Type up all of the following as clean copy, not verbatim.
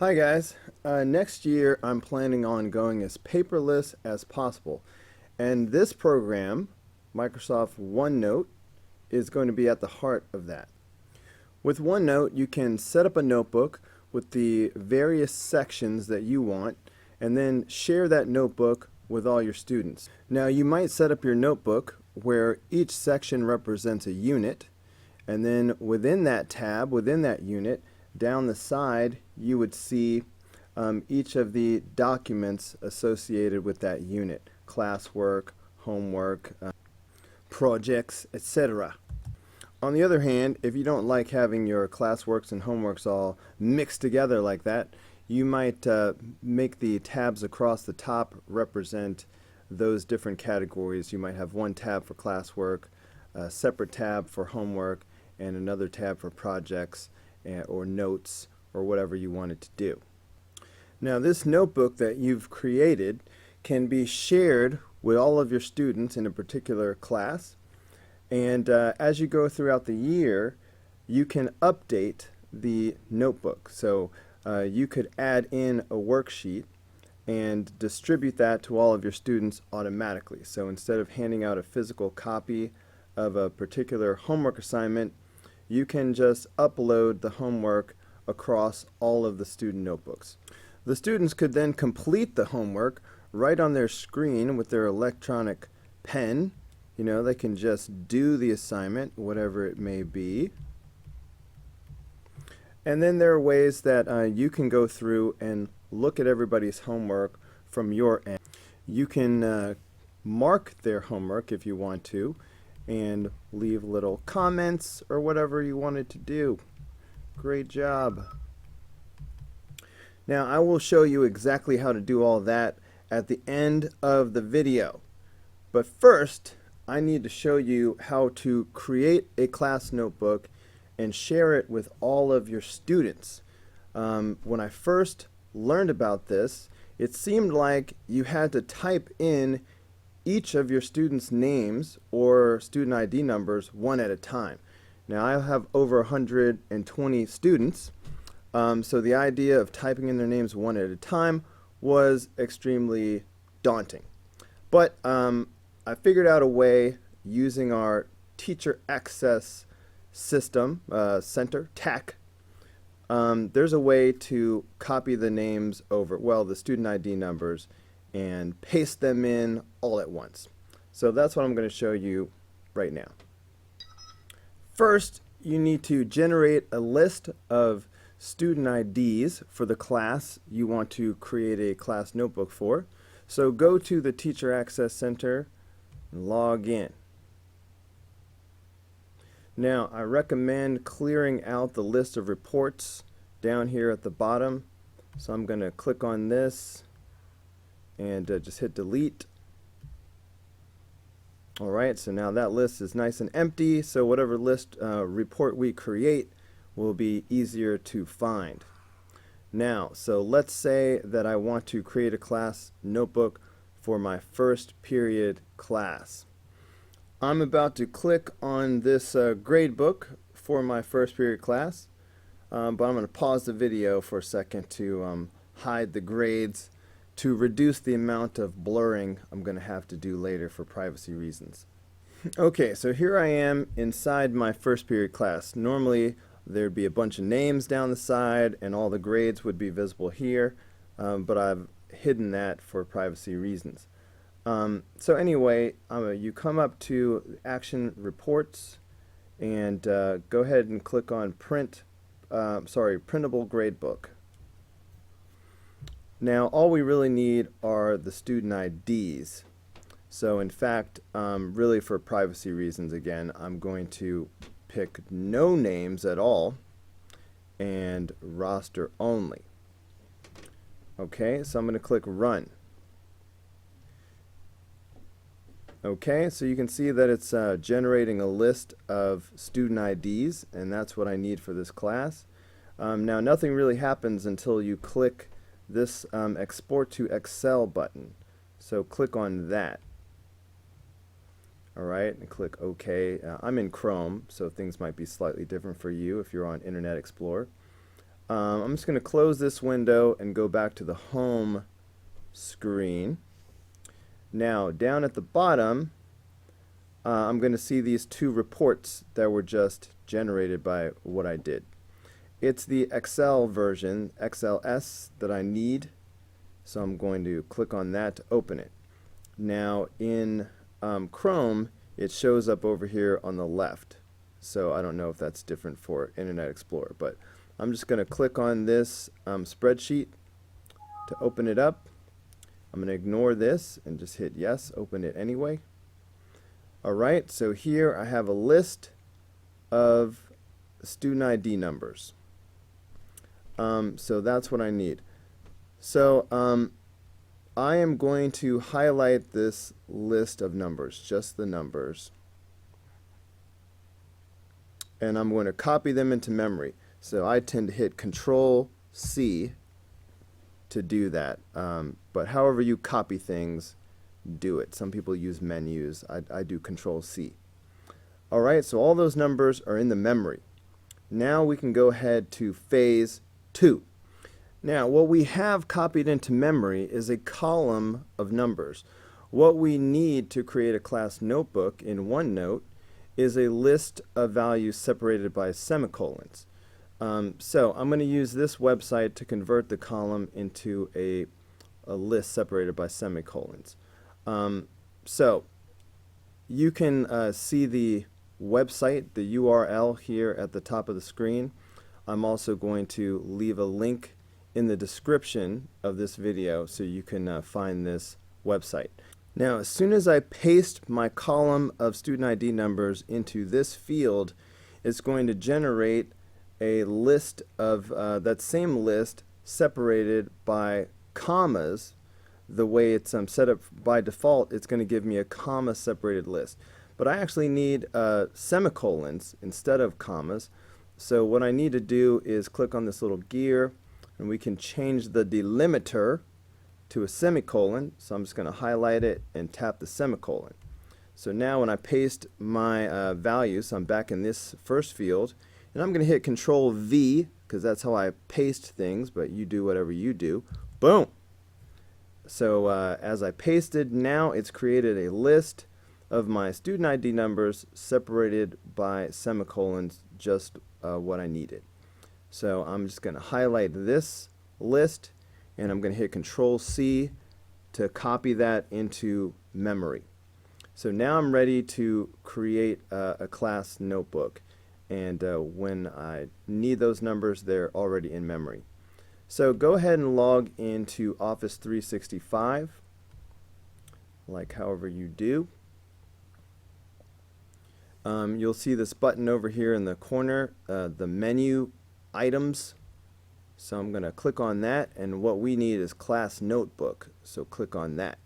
Hi guys. Next year I'm planning on going as paperless as possible. And this program, Microsoft OneNote, is going to be at the heart of that. With OneNote, you can set up a notebook with the various sections that you want and then share that notebook with all your students. Now you might set up your notebook where each section represents a unit, and then within that tab, within that unit, down the side, you would see each of the documents associated with that unit: classwork, homework, projects, etc. On the other hand, if you don't like having your classworks and homeworks all mixed together like that, you might make the tabs across the top represent those different categories. You might have one tab for classwork, a separate tab for homework, and another tab for projects or notes or whatever you want it to do. Now this notebook that you've created can be shared with all of your students in a particular class, and as you go throughout the year you can update the notebook. So you could add in a worksheet and distribute that to all of your students automatically. So instead of handing out a physical copy of a particular homework assignment, you can just upload the homework across all of the student notebooks. The students could then complete the homework right on their screen with their electronic pen. You know, they can just do the assignment, whatever it may be. And then there are ways that you can go through and look at everybody's homework from your end. You can mark their homework if you want to, and leave little comments or whatever you wanted to do. Great job. Now I will show you exactly how to do all that at the end of the video. But first, I need to show you how to create a class notebook and share it with all of your students. When I first learned about this, it seemed like you had to type in each of your students' names or student ID numbers one at a time. Now I have over 120 students, so the idea of typing in their names one at a time was extremely daunting. But I figured out a way using our teacher access system center, TAC. There's a way to copy the names over, well, the student ID numbers, and paste them in all at once. So that's what I'm going to show you right now. First, you need to generate a list of student IDs for the class you want to create a class notebook for. So go to the Teacher Access Center and log in. Now, I recommend clearing out the list of reports down here at the bottom. So I'm going to click on this and just hit delete. Alright, so now that list is nice and empty, so whatever list report we create will be easier to find. Now, so let's say that I want to create a class notebook for my first period class. I'm about to click on this grade book for my first period class, but I'm going to pause the video for a second to hide the grades to reduce the amount of blurring I'm going to have to do later for privacy reasons. Okay, so here I am inside my first period class. Normally there'd be a bunch of names down the side and all the grades would be visible here, but I've hidden that for privacy reasons. So anyway, you come up to Action Reports and go ahead and click on Printable Gradebook. Now all we really need are the student IDs. So in fact, really for privacy reasons again, I'm going to pick no names at all and roster only. Okay, so I'm going to click Run. Okay, so you can see that it's generating a list of student IDs, and that's what I need for this class. Now nothing really happens until you click this Export to Excel button. So click on that. Alright, and click OK. I'm in Chrome, so things might be slightly different for you if you're on Internet Explorer. I'm just going to close this window and go back to the home screen. Now, down at the bottom, I'm going to see these two reports that were just generated by what I did. It's the Excel version, XLS, that I need, so I'm going to click on that to open it. Now, in Chrome, it shows up over here on the left, so I don't know if that's different for Internet Explorer, but I'm just going to click on this spreadsheet to open it up. I'm going to ignore this and just hit yes, open it anyway. Alright, so here I have a list of student ID numbers. So that's what I need. So I am going to highlight this list of numbers, just the numbers, and I'm going to copy them into memory. So I tend to hit Control C to do that, but however you copy things, do it. Some people use menus. I do Control C. Alright, so all those numbers are in the memory. Now we can go ahead to phase 2. Now, what we have copied into memory is a column of numbers. What we need to create a class notebook in OneNote is a list of values separated by semicolons. So I'm going to use this website to convert the column into a list separated by semicolons. So you can see the website, the URL here at the top of the screen. I'm also going to leave a link in the description of this video so you can find this website. Now, as soon as I paste my column of student ID numbers into this field, it's going to generate a list of that same list separated by commas. The way it's set up by default, it's going to give me a comma separated list. But I actually need semicolons instead of commas. So what I need to do is click on this little gear, and we can change the delimiter to a semicolon. So I'm just going to highlight it and tap the semicolon. So now when I paste my values, so I'm back in this first field, and I'm going to hit Control V because that's how I paste things, but you do whatever you do. Boom! So as I pasted, now it's created a list of my student ID numbers separated by semicolons, just what I needed. So I'm just going to highlight this list, and I'm going to hit Control C to copy that into memory. So now I'm ready to create a class notebook, and when I need those numbers, they're already in memory. So go ahead and log into Office 365, like however you do. You'll see this button over here in the corner, the menu items. So I'm going to click on that, and what we need is class notebook, so click on that.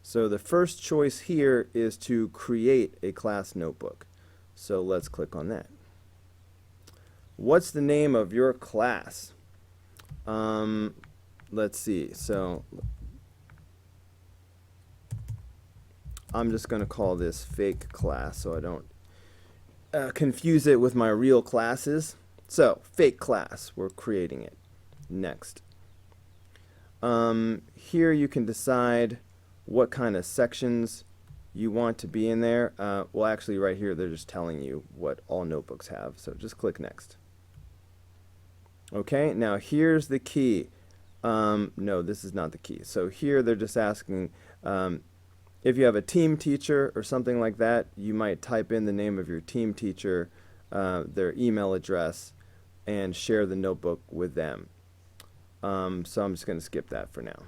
So the first choice here is to create a class notebook, so let's click on that. What's the name of your class? Let's see, so I'm just going to call this fake class so I don't confuse it with my real classes. So, fake class, we're creating it. Next. Here you can decide what kind of sections you want to be in there. Well, actually right here they're just telling you what all notebooks have, so just click next. Okay, now here's the key. No, this is not the key. So here they're just asking if you have a team teacher or something like that, you might type in the name of your team teacher, their email address, and share the notebook with them. So I'm just going to skip that for now.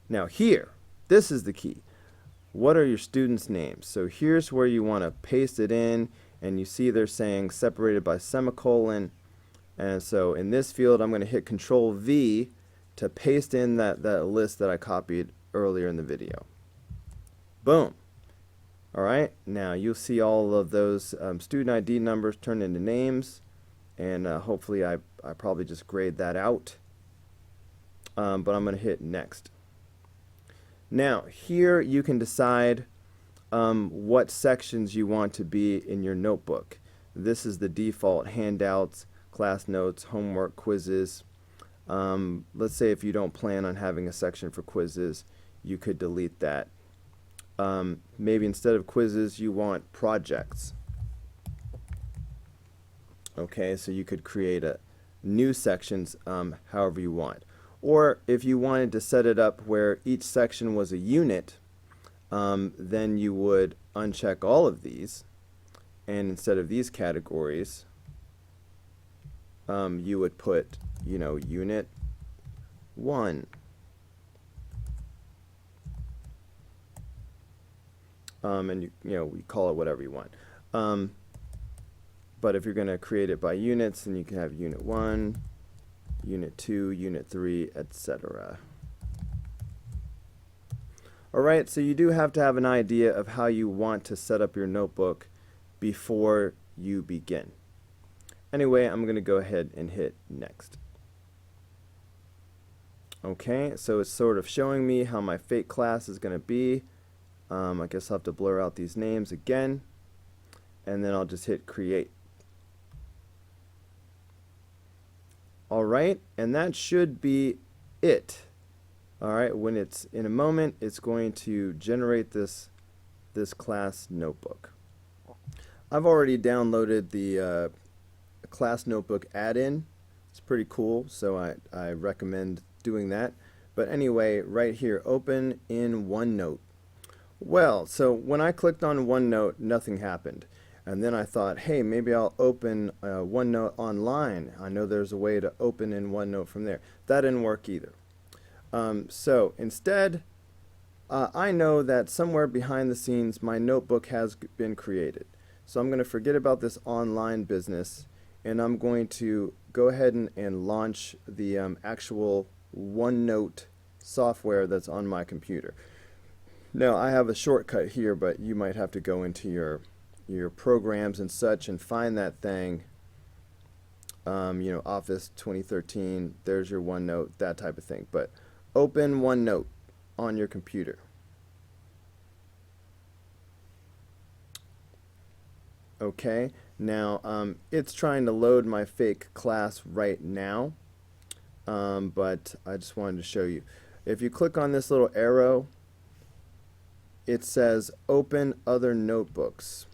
Now here, this is the key. What are your students' names? So here's where you want to paste it in, and you see they're saying separated by semicolon. And so in this field, I'm going to hit Control V to paste in that list that I copied earlier in the video. Boom. Alright, now you'll see all of those student ID numbers turned into names, and hopefully I probably just grayed that out, but I'm going to hit next. Now here you can decide what sections you want to be in your notebook. This is the default handouts, class notes, homework, quizzes. Let's say if you don't plan on having a section for quizzes, you could delete that. Maybe instead of quizzes, you want projects. Okay, so you could create a new sections however you want. Or if you wanted to set it up where each section was a unit, then you would uncheck all of these, and instead of these categories, you would put, unit 1. And we call it whatever you want. But if you're going to create it by units, then you can have unit 1, unit 2, unit 3, etc. Alright, so you do have to have an idea of how you want to set up your notebook before you begin. Anyway, I'm going to go ahead and hit next. Okay, so it's sort of showing me how my fake class is going to be. I guess I'll have to blur out these names again, and then I'll just hit create. Alright, and that should be it. Alright, when it's in a moment, it's going to generate this class notebook. I've already downloaded the class notebook add-in. It's pretty cool, so I recommend doing that. But anyway, right here, open in OneNote. Well, so when I clicked on OneNote, nothing happened. And then I thought, hey, maybe I'll open OneNote online. I know there's a way to open in OneNote from there. That didn't work either. So instead, I know that somewhere behind the scenes, my notebook has been created. So I'm going to forget about this online business, and I'm going to go ahead and launch the actual OneNote software that's on my computer. Now, I have a shortcut here, but you might have to go into your programs and such and find that thing. Office 2013, there's your OneNote, that type of thing. But open OneNote on your computer. Okay, now it's trying to load my fake class right now, but I just wanted to show you. If you click on this little arrow, it says open other notebooks,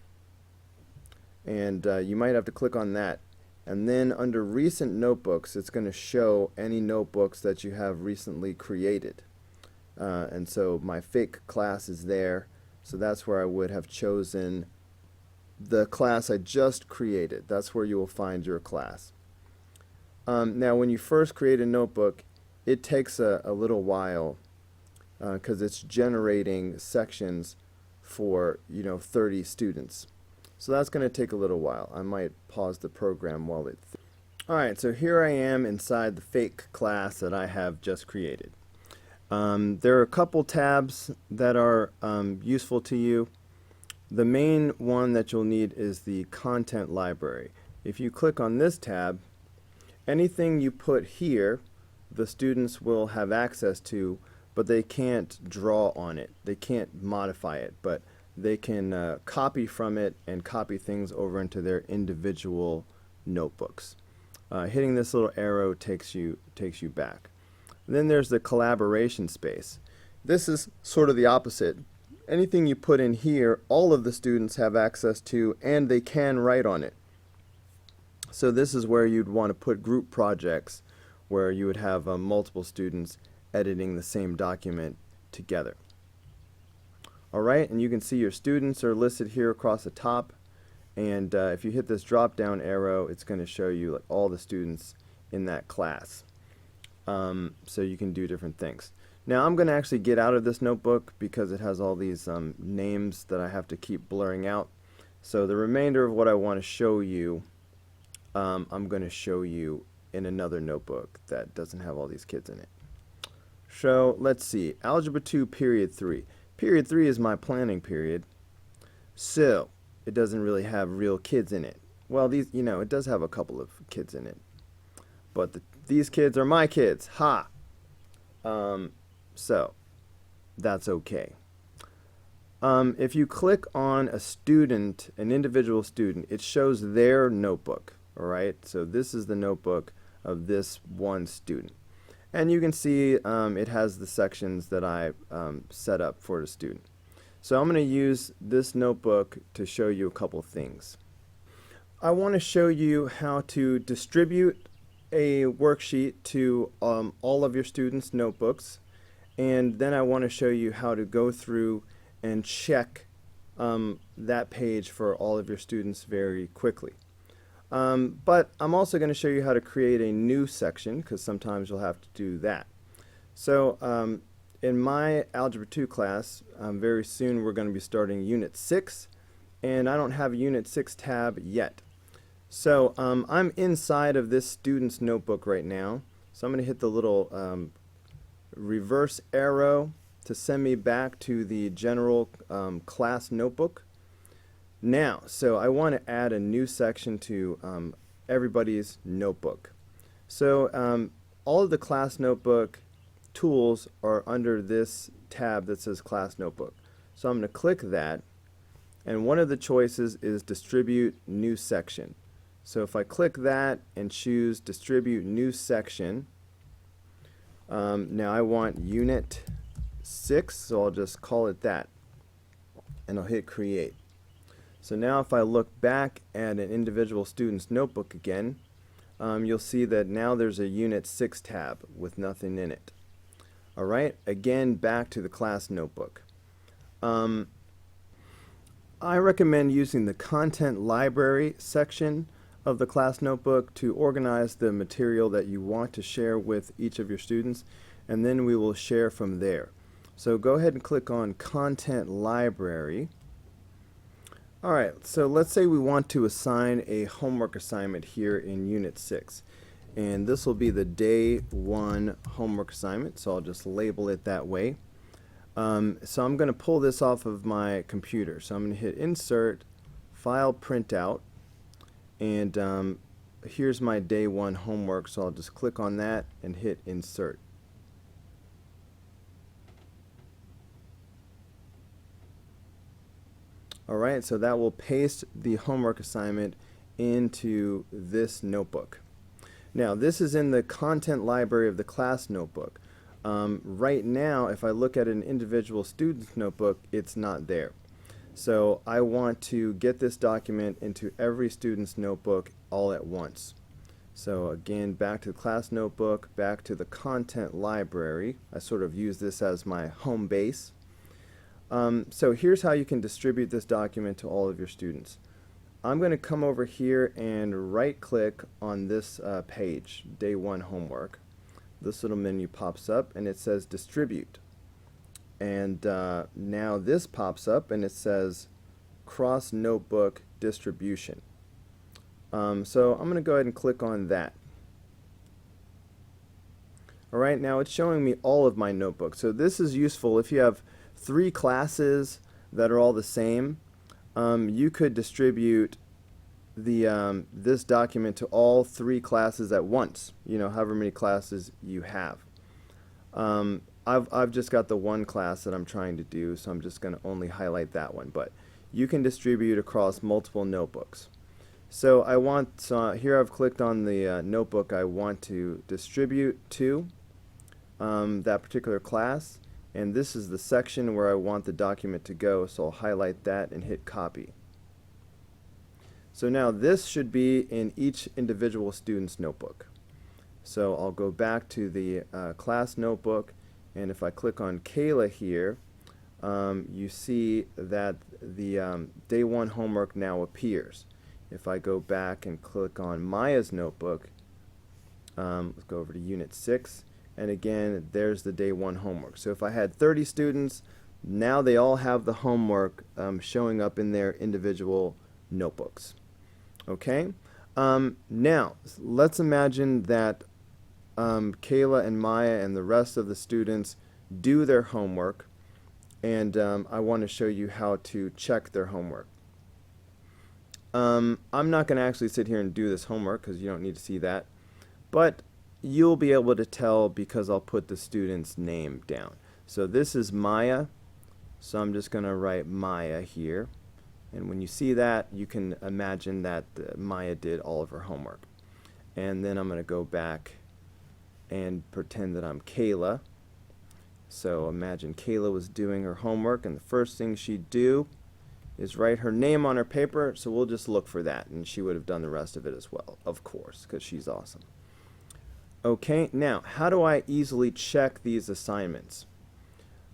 and you might have to click on that, and then under recent notebooks it's going to show any notebooks that you have recently created, and so my fake class is there, so that's where I would have chosen the class I just created. That's where you will find your class. Now when you first create a notebook, it takes a little while because it's generating sections for 30 students. So that's going to take a little while. I might pause the program while it Alright, so here I am inside the fake class that I have just created. There are a couple tabs that are useful to you. The main one that you'll need is the content library. If you click on this tab, anything you put here, the students will have access to, but they can't draw on it. They can't modify it, but they can copy from it and copy things over into their individual notebooks. Hitting this little arrow takes you back. Then there's the collaboration space. This is sort of the opposite. Anything you put in here, all of the students have access to, and they can write on it. So this is where you'd want to put group projects, where you would have multiple students editing the same document together. Alright, and you can see your students are listed here across the top, and if you hit this drop down arrow, it's going to show you all the students in that class. So you can do different things. Now I'm going to actually get out of this notebook because it has all these names that I have to keep blurring out. So the remainder of what I want to show you, I'm going to show you in another notebook that doesn't have all these kids in it. So let's see, Algebra 2 Period 3. Period 3 is my planning period, so it doesn't really have real kids in it. Well, these, it does have a couple of kids in it, but these kids are my kids. Ha! So that's okay. If you click on a student, an individual student, it shows their notebook. All right, so this is the notebook of this one student. And you can see it has the sections that I set up for the student. So I'm going to use this notebook to show you a couple things. I want to show you how to distribute a worksheet to all of your students' notebooks, and then I want to show you how to go through and check that page for all of your students very quickly. But I'm also going to show you how to create a new section, because sometimes you'll have to do that. So in my Algebra 2 class, very soon we're going to be starting Unit 6, and I don't have a Unit 6 tab yet. So I'm inside of this student's notebook right now. So I'm going to hit the little reverse arrow to send me back to the general class notebook. Now, so I want to add a new section to everybody's notebook. So all of the class notebook tools are under this tab that says class notebook. So I'm going to click that, and one of the choices is distribute new section. So if I click that and choose distribute new section, now I want Unit 6, so I'll just call it that, and I'll hit create. So now if I look back at an individual student's notebook again, you'll see that now there's a Unit 6 tab with nothing in it. Alright, again back to the class notebook. I recommend using the content library section of the class notebook to organize the material that you want to share with each of your students, and then we will share from there. So go ahead and click on Content Library. Alright, so let's say we want to assign a homework assignment here in Unit 6. And this will be the Day 1 homework assignment, so I'll just label it that way. So I'm going to pull this off of my computer. So I'm going to hit Insert, File Printout, and here's my Day 1 homework, so I'll just click on that and hit Insert. Alright, so that will paste the homework assignment into this notebook. Now, this is in the content library of the class notebook. Right now, if I look at an individual student's notebook, it's not there. So I want to get this document into every student's notebook all at once. So again, back to the class notebook, back to the content library. I sort of use this as my home base. So here's how you can distribute this document to all of your students. I'm going to come over here and right click on this page, Day 1 homework. This little menu pops up and it says distribute. And now this pops up and it says cross notebook distribution. So I'm going to go ahead and click on that. Alright, now it's showing me all of my notebooks. So this is useful if you have 3 classes that are all the same. You could distribute this document to all 3 classes at once, you know, however many classes you have. I've just got the one class that I'm trying to do, so I'm just going to only highlight that one, but you can distribute across multiple notebooks. So here I've clicked on the notebook I want to distribute to that particular class, and this is the section where I want the document to go, so I'll highlight that and hit copy. So now this should be in each individual student's notebook. So I'll go back to the class notebook, and if I click on Kayla here, you see that the Day 1 homework now appears. If I go back and click on Maya's notebook, let's go over to Unit 6, and again there's the Day 1 homework. So if I had 30 students, now they all have the homework showing up in their individual notebooks. Okay, now let's imagine that Kayla and Maya and the rest of the students do their homework, and I want to show you how to check their homework. I'm not going to actually sit here and do this homework because you don't need to see that, but you'll be able to tell because I'll put the student's name down. So this is Maya. So I'm just going to write Maya here. And when you see that, you can imagine that Maya did all of her homework. And then I'm going to go back and pretend that I'm Kayla. So imagine Kayla was doing her homework, and the first thing she'd do is write her name on her paper, so we'll just look for that, and she would have done the rest of it as well, of course, because she's awesome. Okay, now, how do I easily check these assignments?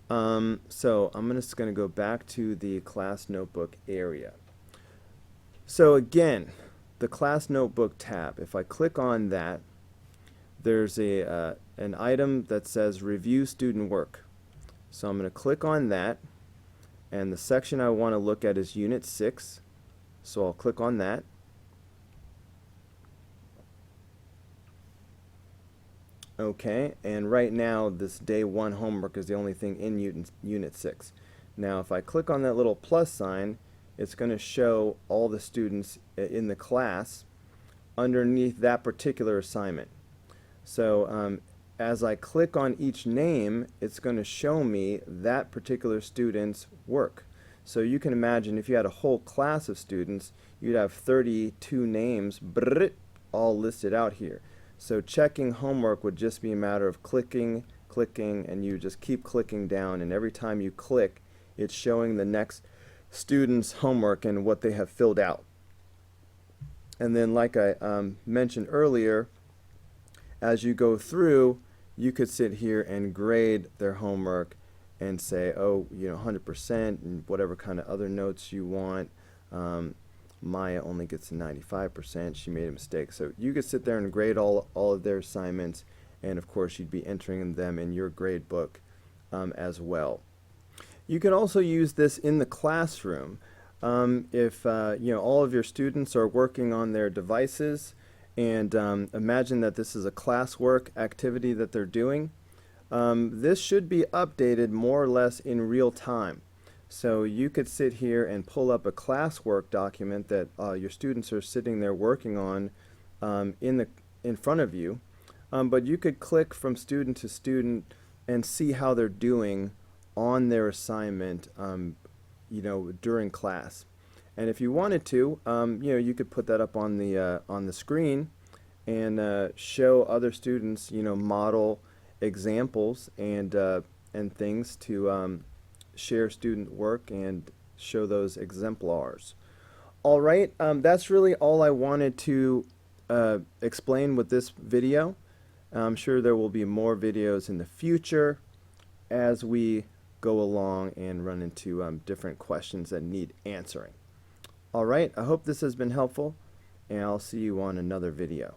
So I'm just going to go back to the class notebook area. So again, the class notebook tab, if I click on that, there's an item that says review student work. So I'm going to click on that, and the section I want to look at is Unit 6. So I'll click on that. Okay, and right now this day 1 homework is the only thing in Unit 6. Now if I click on that little plus sign, it's going to show all the students in the class underneath that particular assignment. So as I click on each name, it's going to show me that particular student's work. So you can imagine if you had a whole class of students, you'd have 32 names all listed out here. So checking homework would just be a matter of clicking, and you just keep clicking down, and every time you click, it's showing the next student's homework and what they have filled out. And then like I mentioned earlier, as you go through, you could sit here and grade their homework and say, oh, 100% and whatever kind of other notes you want. Maya only gets a 95%. She made a mistake. So you could sit there and grade all of their assignments, and of course you'd be entering them in your grade book as well. You can also use this in the classroom. If all of your students are working on their devices, and imagine that this is a classwork activity that they're doing. This should be updated more or less in real time. So you could sit here and pull up a classwork document that your students are sitting there working on in front of you. But you could click from student to student and see how they're doing on their assignment during class. And if you wanted to, you could put that up on the screen and show other students, model examples and things to share student work and show those exemplars. All right, that's really all I wanted to explain with this video. I'm sure there will be more videos in the future as we go along and run into different questions that need answering. All right, I hope this has been helpful, and I'll see you on another video.